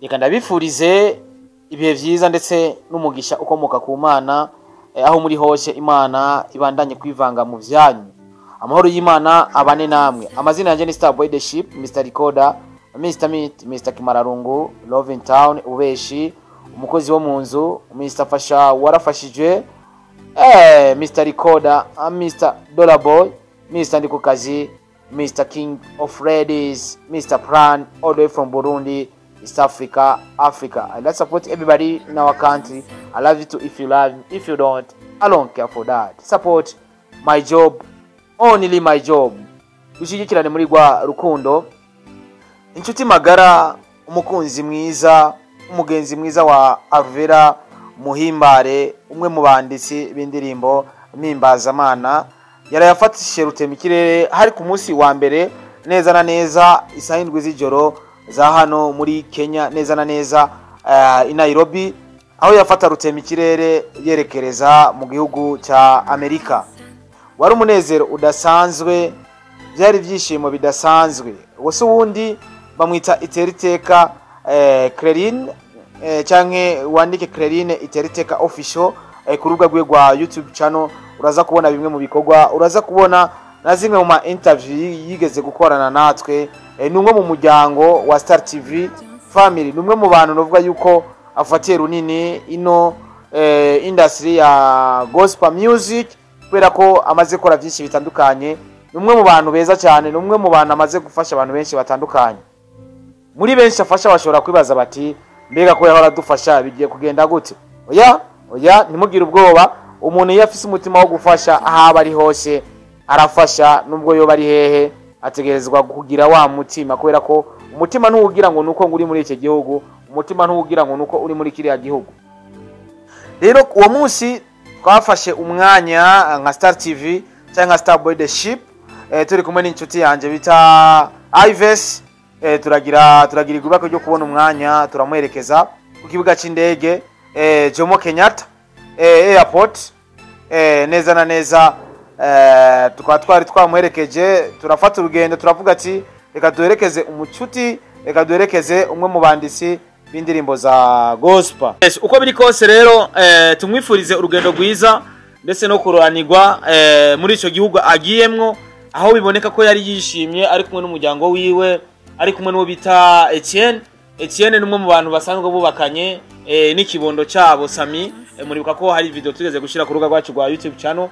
reka ndabifurize ibihe vyiza ndetse n'umugisha ukomoka ku Mana aho muri hose Imana ibandanye kwivanga mu vyanyu. Amahoro y'Imana abane namwe. Amazina yanje ni Starboy The Ship, Mr. Recorder, Mr. Meat, Mr. Kimararungu, Love in Town, Ubeshi, umukozi wo mu nzu, Mr. Fasha warafashije, Mr. Recorder, Mr. Dollar Boy, Mr. Ndikukazi, Mr. King of Ladies, Mr. Plan, all the way from Burundi, East Africa, Africa. I like support everybody in our country. I love you too if you love me. If you don't, I don't care for that. Support my job, only my job. Ushigikirane muri gwa rukundo. Inshuti magara, umukunzi mwiza, umugenzi mwiza wa Avera Muhimbare, umwe mu banditsi b'indirimbo Mimbazamana. Yarayafatishije Rutemikirere hari ku munsi wa mbere neza na neza isaha 7 z'ijoro za hano muri Kenya, neza na neza i Nairobi, aho yafata Rutemikirere yerekereza mu gihugu ca Amerika. Wari umunezero udasanzwe, byari byishimo bidasanzwe. Wose wundi bamwita Iteriteka Clerine, canke wandike Clerine Iteriteka official ku rubuga rwe rwa YouTube channel. Uraza kubona bimwe mu bikorwa, uraza kubona na zimwe mu ma interview yigeze gukorana natwe. Numwe mu muryango wa Star TV family, numwe mu bantu novuga yuko afatiye runini ino industry ya gospel music, kubera ko amaze gukora byinshi bitandukanye. Numwe mu bantu beza cyane, numwe mu bantu amaze gufasha abantu benshi batandukanye. Muri benshi afasha bashobora kwibaza bati mbega ko yahora dufasha bigiye kugenda gute? Oya ntimugire ubwoba. Umuntu yafise umutima wo gufasha ahaba ari hose arafasha, nubwo yo bari hehe ategerezwa kugira wa mutima, kubera ko umutima ntuwugira ngo nuko nguri muri iki gihugu, umutima ntuwugira ngo nuko uri muri kiriya gihugu. Rero uwo munsi twafashe umwanya nka Star TV cyangwa Starboy The Ship, turi kumwe n'inshuti yanje bita Ives, turagira igubako ryo kubona umwanya turamuherekeza ku kibuga c'indege Jomo Kenyatta airport, neza na neza. Twari twamuherekeje, turafata urugendo, turavuga ati reka duherekeze umucuti, reka duherekeze umwe mu banditsi b'indirimbo za gospel. Uko biri kose rero tumwifurize urugendo rwiza ndetse no kuroranirwa muri ico gihugu agiyemwo, aho biboneka ko yari yishimye ari kumwe n'umuryango wiwe, ari kumwe n'uwo bita Etienne numwe mu bantu basanzwe bubakanye n'ikibondo cyabo Sami. Muribuka ko hari video tugeze gushira ku rubuga rwacu rwa YouTube channel.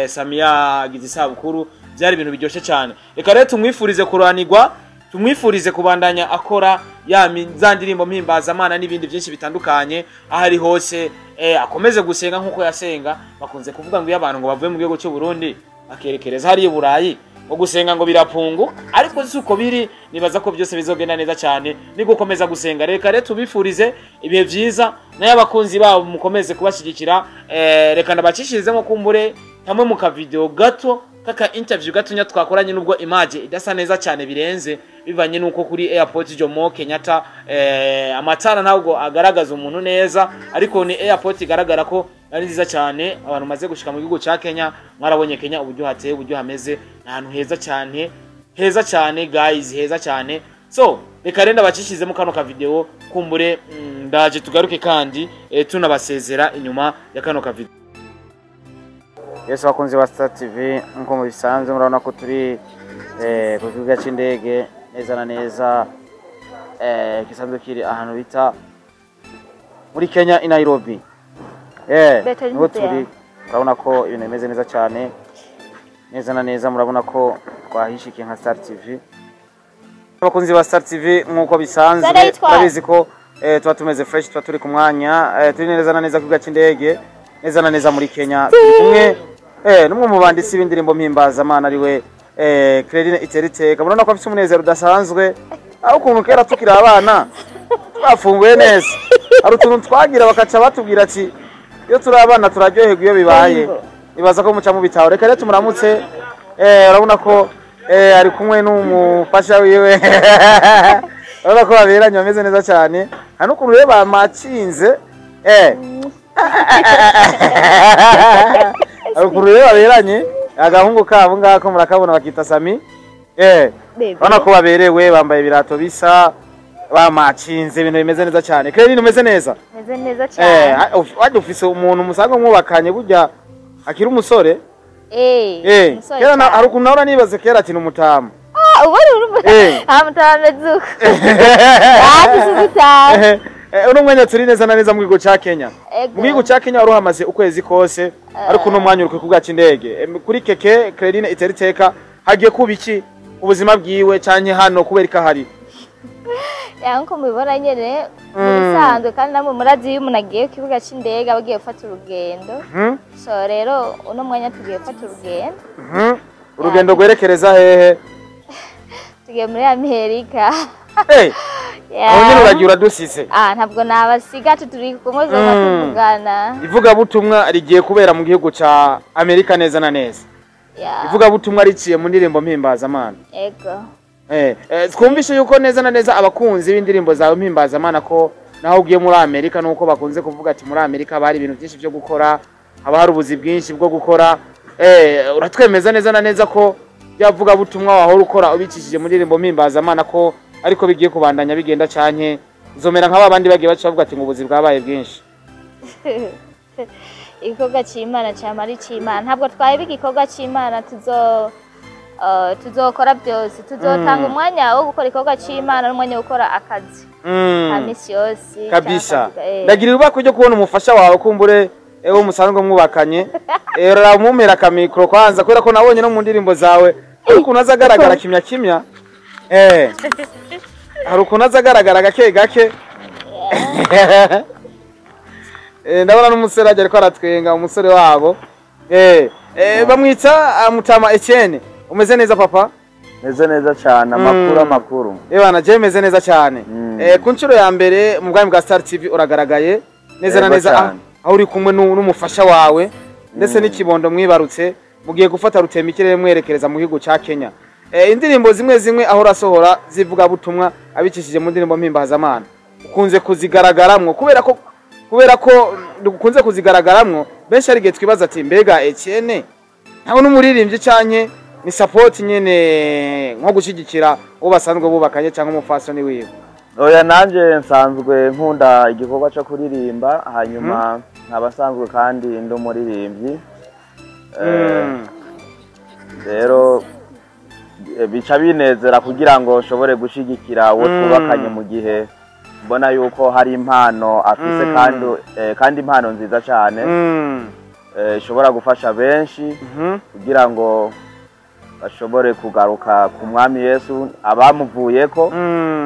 Sami yagize isabukuru, byari ibintu biryoshye cyane. Reka rero tumwifurize kuranirwa, tumwifurize kubandanya akora ya zandirimbo Mimbazamana n'ibindi byinshi bitandukanye ahari hose. Akomeze gusenga nkuko yasenga. Bakunze kuvuga ngo abantu ngo bavuye mu gihugu cy'u Burundi bakerekereza hari i Burayi ngo gusenga ngo birapungu, ariko suko biri, nibaza ko byose bizogenda neza cyane ni gukomeza gusenga. Reka rero tubifurize ibihe byiza, naye abakunzi babo mukomeze kubashigikira. Reka ndabacishirizemo kumbure hamwe mu ka video gato kaka interview gatonya twakoranye, nubwo image idasa neza cyane birenze bivanye nuko kuri airport Jomo Kenyatta amatara ntabwo agaragaza umuntu neza, ariko ni airport igaragara ko ari nziza cyane. Abantu maze gushika mu gihugu ca Kenya, mwarabonye Kenya uburyo hateye, uburyo hameze, ahantu heza cyane guys, heza cyane. So reka renda bacishizemo kano ka video kumbure ndaje tugaruke kandi tunabasezera inyuma ya kano ka video. Yes, bakunzi ba Star TV, nko mu bisanzwe murabona ko turi ku kibuga c'indege neza na neza kisanzwe kiri ahantu bita muri Kenya i Nairobi. Niho turi, murabona ko ibintu bimeze neza cyane, neza na neza. Murabona ko twahishikiye nka Star TV. Abakunzi ba Star TV nkuko bisanzwe babizi ko tuba tumeze fresh, tuba turi ku mwanya, turi neza na neza ku kibuga c'indege neza na neza muri Kenya. Turi kumwe numwe mu banditsi b'indirimbo Mimbazamana ariwe Clerine Iteriteka. Murabona ko afite umunezero udasanzwe, aho ukuntu kera tukira abana twafunguye neza, ari utuntu twagira bakaca batubwira ati iyo turi abana turaryoherwa iyo bibaye. Ibaza ko muca mu bitaho. Reka rero tumuramutse. Urabona ko ari kumwe n'umufasha wiwe. Urabona ko baberanye bameze neza cyane, hano ukuntu rero bamacinze ukuntu rero baberanye, agahungu kabo ngako murakabona bakita Sami. Urabona ko baberewe, bambaye ibirato bisa, bamacinze ibintu bimeze neza cyane. Claudine umeze neza? Meze neza cyane. Waje ufise umuntu musanga mwubakanye burya akiri umusore? Umusore. Kera hari ukuntu nahora nibaze kera ati n'umutama. Ubari urumva. Amutama mezuko. Yatuzitana. Uno mwanya turi neza na neza mu gihugu ca Kenya. Mu gihugu ca Kenya wari uhamaze ukwezi kose ariko uno mwanya uri kubwaca indege. Kuri keke Claudine iteriteka hagiye kuba iki ubuzima bwiwe canke hano kubereka hari? Yanko mubibona nyene bisanzwe kandi namwe murazi iyo umuntu agiye ku kibuga c'indege abagiye gufata urugendo. So rero uno mwanya tugiye gufata urugendo. Urugendo gwerekereza hehe? Tugiye muri Amerika. Aho nyine uragiye uradusize. Ntabwo nabasiga turi kumwe zo tuvugana. Ivuga butumwa rigiye kubera mu gihugu ca Amerika neza na neza. Ivuga butumwa riciye mu ndirimbo mpimbaza Mana. Ego. Twumvishe yuko neza na neza abakunzi b'indirimbo zawe mpimbaza Mana ko naho ugiye muri Amerika nuko bakunze kuvuga ati muri Amerika bari ibintu byinshi byo gukora, haba hari ubuzi bwinshi bwo gukora. Uratwemeza neza na neza ko yavuga butumwa wahora ukora ubicishije muri ndirimbo mpimbaza Mana ko ariko bigiye kubandanya bigenda canke uzomera nk'abandi bagiye baca bavuga ati ngo ubuzi bwabaye bwinshi. Igikorwa c'Imana cyamari c'Imana ntabwo twaye igikorwa c'Imana tuzokora byose tuzotanga umwanya wo gukora igikorwa c'Imana n'umwanya wo gukora akazi kamisi yose kabisa. Ndagira ubako ryo kubona umufasha wawe kumbure ewe musanzwe mwubakanye ramumera kamikro kwanza kubera ko nabonye no mu ndirimbo zawe ariko unazagaragara kimya hari ukuntu azagaragara gake gake. Ndabona n'umusore ariko aratwenga umusore wabo. Bamwita Mutama Etienne. Umeze neza papa? Meze neza cyane amakuru. Bana je meze neza cyane. Ku nshuro ya mbere mu bwami bwa Star TV uragaragaye neza na neza aho uri kumwe n'umufasha wawe ndetse n'ikibondo mwibarutse mugiye gufata rutemikire mwerekereza mu gihugu ca Kenya. Indirimbo zimwe aho rasohora zivuga butumwa abicishije mu ndirimbo mpimbaza Mana. Ukunze kuzigaragaramwo kubera ko dukunze kuzigaragaramwo benshi ari gihe twibaza ati mbega Etienne ntaho n'umuririmbyi canke ni support nyene nko gushigikira uwo basanzwe bubakanye cyangwa umufasoni wiwe. Oya nanje nsanzwe nkunda igikorwa cyo kuririmba hanyuma nkabasanzwe kandi ndi umuririmbyi. Rero bica binezera kugira ngo nshobore gushigikira uwo twubakanye mu gihe mbona yuko hari impano afise kandi impano nziza cyane ishobora gufasha benshi kugira ngo bashobore kugaruka ku mwami Yesu abamuvuyeko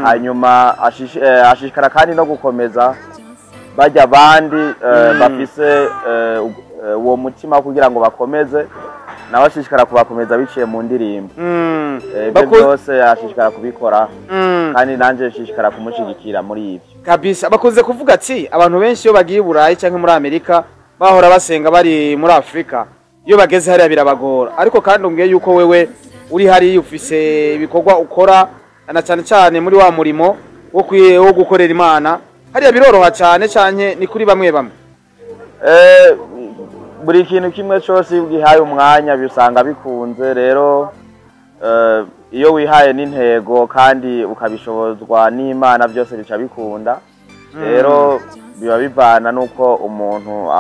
hanyuma ashishikara kandi no gukomeza bajya abandi bafise uwo mutima kugira ngo bakomeze nawe ashishikara kubakomeza biciye mu ndirimbo. Byose ashishikara kubikora kandi nanje ashishikara kumushigikira muri ivyo kabisa. Bakunze kuvuga ati abantu benshi iyo bagiye Burayi cyangwa muri Amerika bahora basenga bari muri Afrika iyo bageze hariya birabagora ariko kandi umbwiye yuko wewe uri hari ufise ibikorwa ukora na cyane muri wa murimo wo gukorera Imana hariya biroroha cyane ni kuri bamwe buri kintu kimwe cyose ugihaye umwanya bisanga bikunze. Rero iyo wihaye n'intego kandi ukabishobozwa n'Imana byose bica bikunda. Rero biba bivana nuko umuntu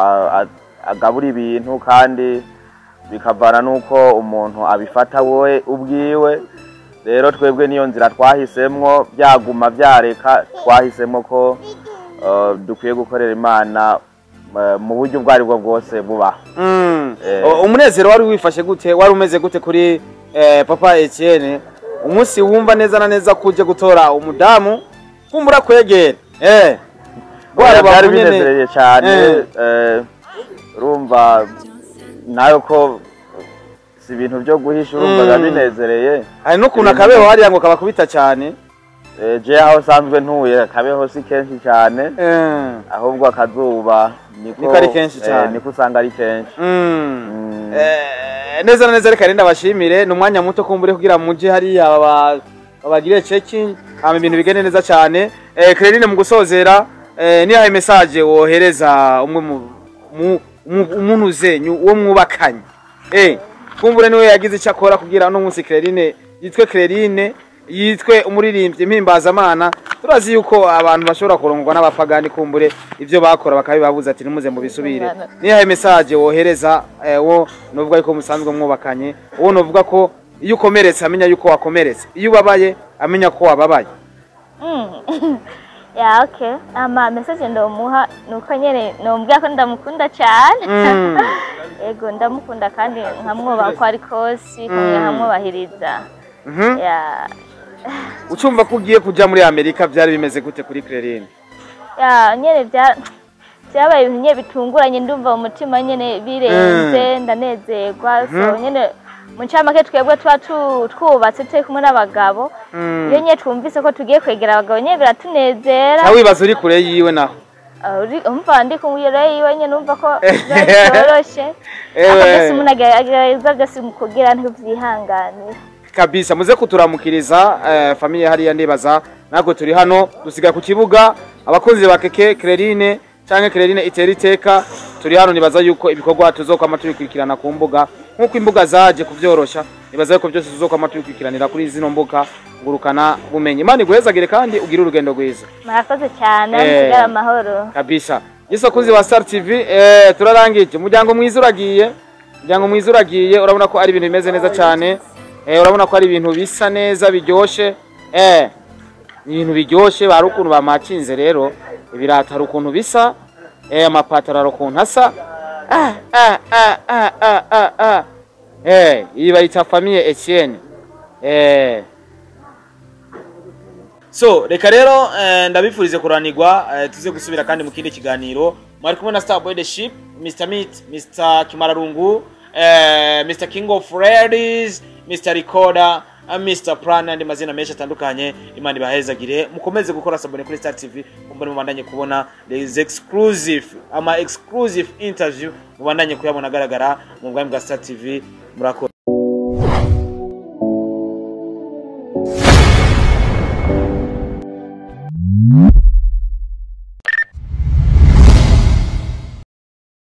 agabura ibintu kandi bikavana nuko umuntu abifata wowe ubwiwe. Rero twebwe niyo nzira twahisemwo byaguma byareka twahisemo ko dukwiye gukorera Imana mu buryo bwari bwo bwose buba. Umunezero wari wifashe gute wari umeze gute kuri papa Etienne umunsi wumva neza na neza kuje gutora umudamu kumbura kwegera byari binezereye cyane. Urumva nayo ko si ibintu byo guhisha urumva binezereye hari n'ukuntu akabeho hariya ngo kabakubita cyane. Je aho sanzwe ntuye akabeho si kenshi cyane ahubwo akazuba niko ari kenshi cyane niko usanga ari kenshi. Neza na neza reka renda bashimire n'umwanya muto kumbure kugira muje hariya babagire checking ibintu bigende neza cyane. Claudine mu gusozera ni yahe message wohereza umwe umuntu uzenyu uwo mwubakanye kumbure niwe yagize icyakora kugira no munsi Claudine yitwe Claudine yitwe umuririmbyi Mpimbazamana. Turazi yuko abantu bashobora kurongwa n'abapagani kumbure ivyo bakora bakabibabuza ati nimuze mu bisubire. Niyahe message wohereza wo novuga yuko musanzwe mwubakanye, wo novuga ko iyo ukomeretse amenya yuko wakomeretse, iyo ubabaye amenya ko wababaye. Ya okay, ama message ndomuha nuko nyene nombwira ko ndamukunda cyane. Ego ndamukunda kandi nkamwoba ko ari kosi kandi nkamwobahiriza. Ya Ucumva ko ugiye kuja muri Amerika byari bimeze gute kuri Clerine? Ya nyene byabaye ibintu nye bitunguranye ndumva umutima nyene birenze ndanezerwa so nyene mu ncamake twebwe twubatse turi kumwe n'abagabo iyo nye twumvise ko tugiye kwegera abagabo nye biratunezera. Wibaza uri kure yiwe naho? Umva ndi kumuyere yiwe nye numva ko byoroshye. Akabese umuntu agerageza byose mukugira ntibyihangane. Kabisa muze kuturamukiriza famille hariya ndibaza nago turi hano dusiga ku kibuga abakunzi ba Keke Clerine canke Clerine iteriteka turi hano nibaza yuko ibikorwa tuzokwama tubikurikirana ku mbuga nkuko imbuga zaje kuvyorosha nibaza yuko byose tuzokwama tubikurikiranira kuri zino mbuga ngurukana bumenyi. Imana iguhezagire kandi ugire urugendo rwiza. Murakoze cyane musigara amahoro. Kabisa Yesu akunzi wa Star TV turarangije umuryango mwiza uragiye urabona ko ari ibintu bimeze neza cyane. Urabona ko ari ibintu bisa neza biryoshe ibintu biryoshe bari ukuntu bamacinze rero ibirata ari ukuntu bisa amapataro ari ukuntu asa iyi bayita famille Etienne so reka rero ndabifurize kuranirwa tuze gusubira kandi mu kindi kiganiro mwari kumwe na Star Boy the Ship Mr. Meat Mr. Kimararungu Mr. King of Ladies Mr. Recorder Mr. Plan and mazina menshi atandukanye. Imana ibahezagire mukomeze gukora sabone kuri Star TV kumbone mubandanye kubona the exclusive interview mubandanye kuyabona agaragara mu bwami bwa Star TV. Murakoze.